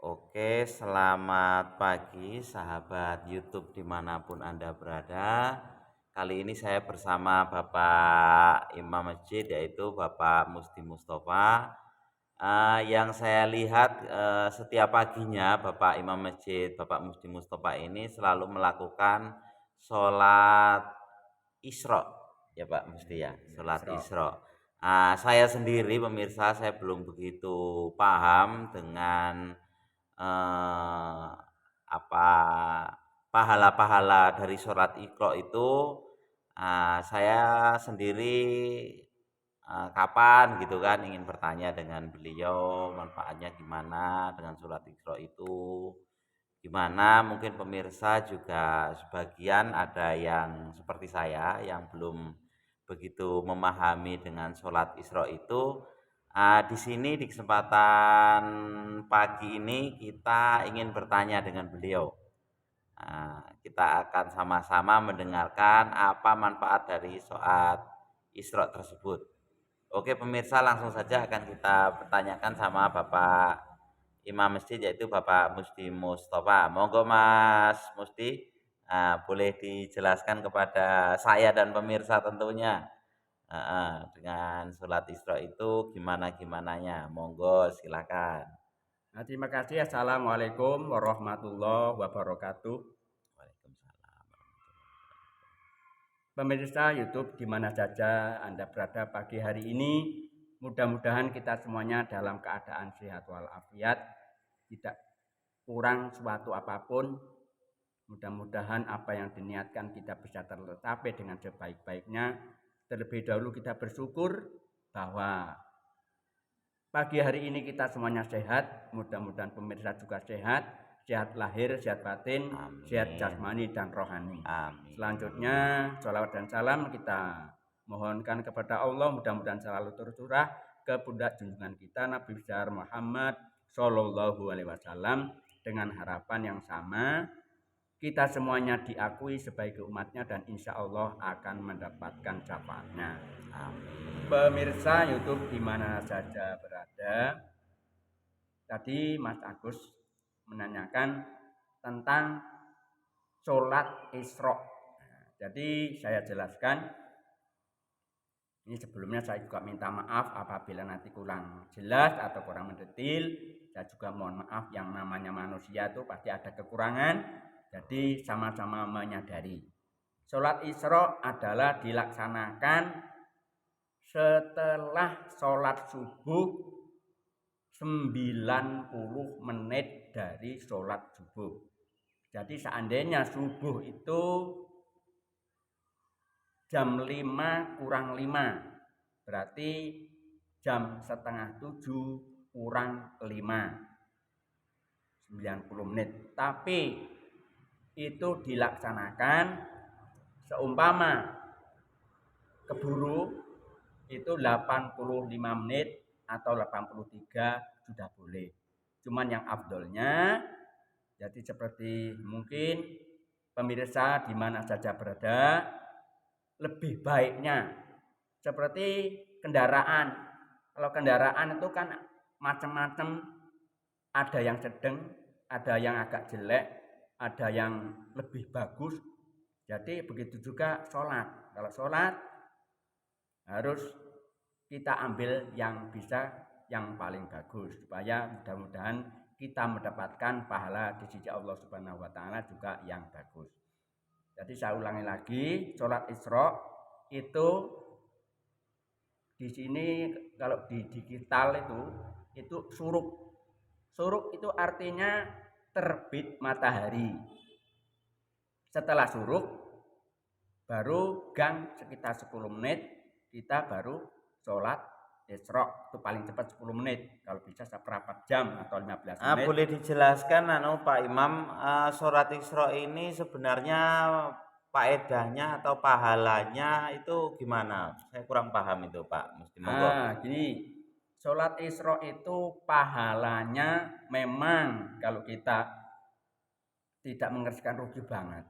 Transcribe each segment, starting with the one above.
Oke, selamat pagi sahabat YouTube dimanapun Anda berada. Kali ini saya bersama Bapak Imam Masjid yaitu Bapak Musti Mustafa. Yang saya lihat setiap paginya Bapak Imam Masjid, Bapak Musti Mustafa ini selalu melakukan sholat Isra, ya Pak Musti ya, sholat Isra. Isra. Saya sendiri pemirsa saya belum begitu paham dengan eh, apa pahala-pahala dari sholat Iqra itu. Saya sendiri kapan gitu kan ingin bertanya dengan beliau manfaatnya gimana dengan sholat Iqra itu. Gimana mungkin pemirsa juga sebagian ada yang seperti saya yang belum begitu memahami dengan sholat Isra itu. Di sini di kesempatan pagi ini kita ingin bertanya dengan beliau. Kita akan sama-sama mendengarkan apa manfaat dari sholat Isra tersebut. Oke pemirsa, langsung saja akan kita bertanyakan sama Bapak Imam Masjid yaitu Bapak Musti Mustafa. Monggo Mas Musti, boleh dijelaskan kepada saya dan pemirsa tentunya dengan sholat Isra itu gimana gimananya. Monggo silakan. Terima kasih. Assalamualaikum warahmatullahi wabarakatuh. Waalaikumsalam. Pemirsa YouTube di mana saja Anda berada pagi hari ini, mudah-mudahan kita semuanya dalam keadaan sehat walafiat, tidak kurang suatu apapun. Mudah-mudahan apa yang diniatkan kita bisa tercapai dengan sebaik-baiknya. Terlebih dahulu kita bersyukur bahwa pagi hari ini kita semuanya sehat, mudah-mudahan pemirsa juga sehat, sehat lahir, sehat batin, sehat Amin. jasmani dan rohani. Amin. Selanjutnya, sholawat dan salam kita mohonkan kepada Allah, mudah-mudahan selalu tercurah ke pundak junjungan kita Nabi besar Muhammad Shallallahu Alaihi Wasallam dengan harapan yang sama. Kita semuanya diakui sebagai umatnya dan insya Allah akan mendapatkan syafaatnya. Pemirsa YouTube di mana saja berada, tadi Mas Agus menanyakan tentang sholat Isra. Jadi saya jelaskan. Ini sebelumnya saya juga minta maaf apabila nanti kurang jelas atau kurang mendetil. Saya juga mohon maaf, yang namanya manusia itu pasti ada kekurangan. Jadi sama-sama menyadari. Sholat Isra adalah dilaksanakan setelah sholat subuh 90 menit dari sholat subuh. Jadi seandainya subuh itu jam 5 kurang 5, berarti jam setengah 7 kurang 5, 90 menit. Tapi itu dilaksanakan seumpama keburu itu 85 menit atau 83 sudah boleh. Cuman yang afdolnya, jadi seperti mungkin pemirsa di mana saja berada, lebih baiknya seperti kendaraan. Kalau kendaraan itu kan macam-macam, ada yang sedang, ada yang agak jelek, ada yang lebih bagus. Jadi begitu juga sholat. Kalau sholat harus kita ambil yang bisa, yang paling bagus, supaya mudah-mudahan kita mendapatkan pahala di sisi Allah Subhanahu wa taala juga yang bagus. Jadi saya ulangi lagi, sholat Isra itu di sini kalau di digital itu suruk. Suruk itu artinya terbit matahari. Setelah suruk baru gang sekitar 10 menit kita baru sholat Isra, itu paling cepat 10 menit, kalau bisa seperempat jam atau 15 menit. Boleh dijelaskan Pak Imam, sholat Isra ini sebenarnya faedahnya atau pahalanya itu gimana? Saya kurang paham itu Pak. Mesti monggo. Gini, sholat Isra itu pahalanya memang kalau kita tidak mengerjakan rugi banget.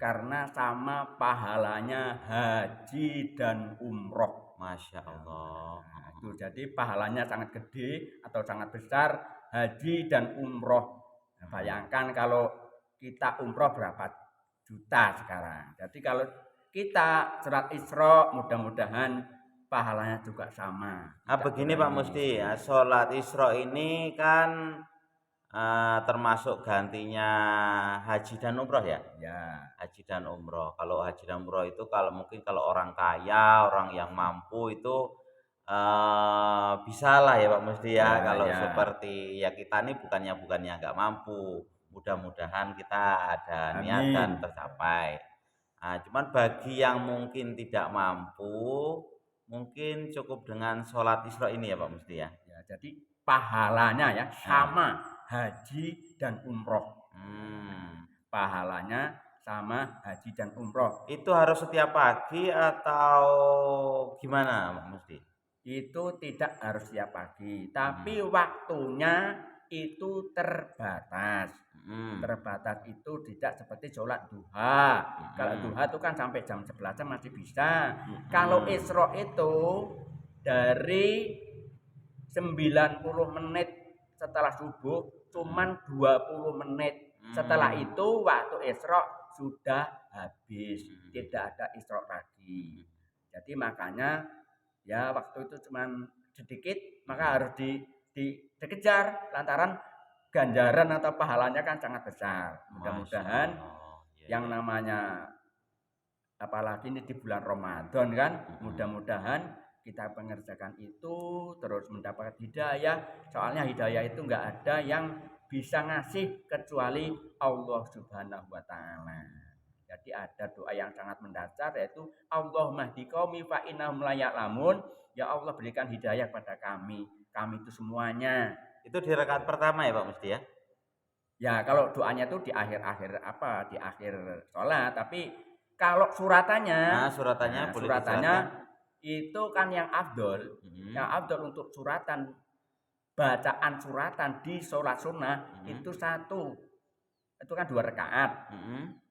Karena sama pahalanya haji dan umroh. Masya Allah. Jadi pahalanya sangat gede atau sangat besar haji dan umroh. Nah, bayangkan kalau kita umroh berapa juta sekarang. Jadi kalau kita sholat Isra mudah-mudahan pahalanya juga sama. Begini Pak Musti, ya, sholat Isra ini kan termasuk gantinya haji dan umroh ya? Ya. Haji dan umroh. Kalau haji dan umroh itu kalau mungkin kalau orang kaya, orang yang mampu itu bisa lah ya Pak Musti ya. Ya, Kalau ya. seperti ya kita ini bukannya nggak mampu. Mudah-mudahan kita ada niat dan Amin. tercapai. Nah, cuman bagi yang mungkin tidak mampu, mungkin cukup dengan sholat Isra ini ya Pak Musti ya. Ya, jadi pahalanya ya Nah, sama haji dan umroh. Pahalanya sama haji dan umroh. itu harus setiap pagi atau gimana Pak Musti? Itu tidak harus setiap pagi, tapi waktunya itu terbatas. Terbatas itu tidak seperti sholat duha. Kalau duha itu kan sampai jam 11 masih bisa. Kalau Isra itu dari 90 menit setelah subuh cuman 20 menit. Setelah itu waktu Isra sudah habis, tidak ada Isra lagi. Jadi makanya ya waktu itu cuman sedikit, maka harus dikejar lantaran ganjaran atau pahalanya kan sangat besar. Mudah-mudahan yang namanya apalagi ini di bulan Ramadan kan, mudah-mudahan kita mengerjakan itu terus mendapat hidayah. Soalnya hidayah itu enggak ada yang bisa ngasih kecuali Allah Subhanahu wa taala. Jadi ada doa yang sangat mendasar yaitu Allahumma hdi qaumi fa innahum la ya'lamun. Ya Allah berikan hidayah pada kami. Kami itu semuanya. Itu di rakaat pertama ya Pak Musti ya? Ya kalau doanya itu di akhir-akhir apa? Di akhir sholat. Tapi kalau suratannya, suratannya boleh suratannya dijelaskan? itu kan yang afdol. Yang afdol untuk suratan, bacaan suratan di sholat sunnah itu satu. Itu kan 2 rakaat.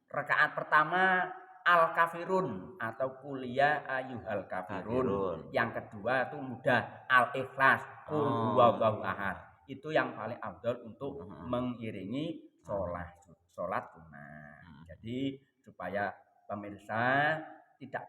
Rakaat pertama Al-Kafirun atau kuliah ayyuhal kafirun. Yang kedua itu mudah Al-Ikhlas, qul huwallahu ahad. Itu yang paling afdol untuk mengiringi sholat sunnah. Jadi supaya pemirsa tidak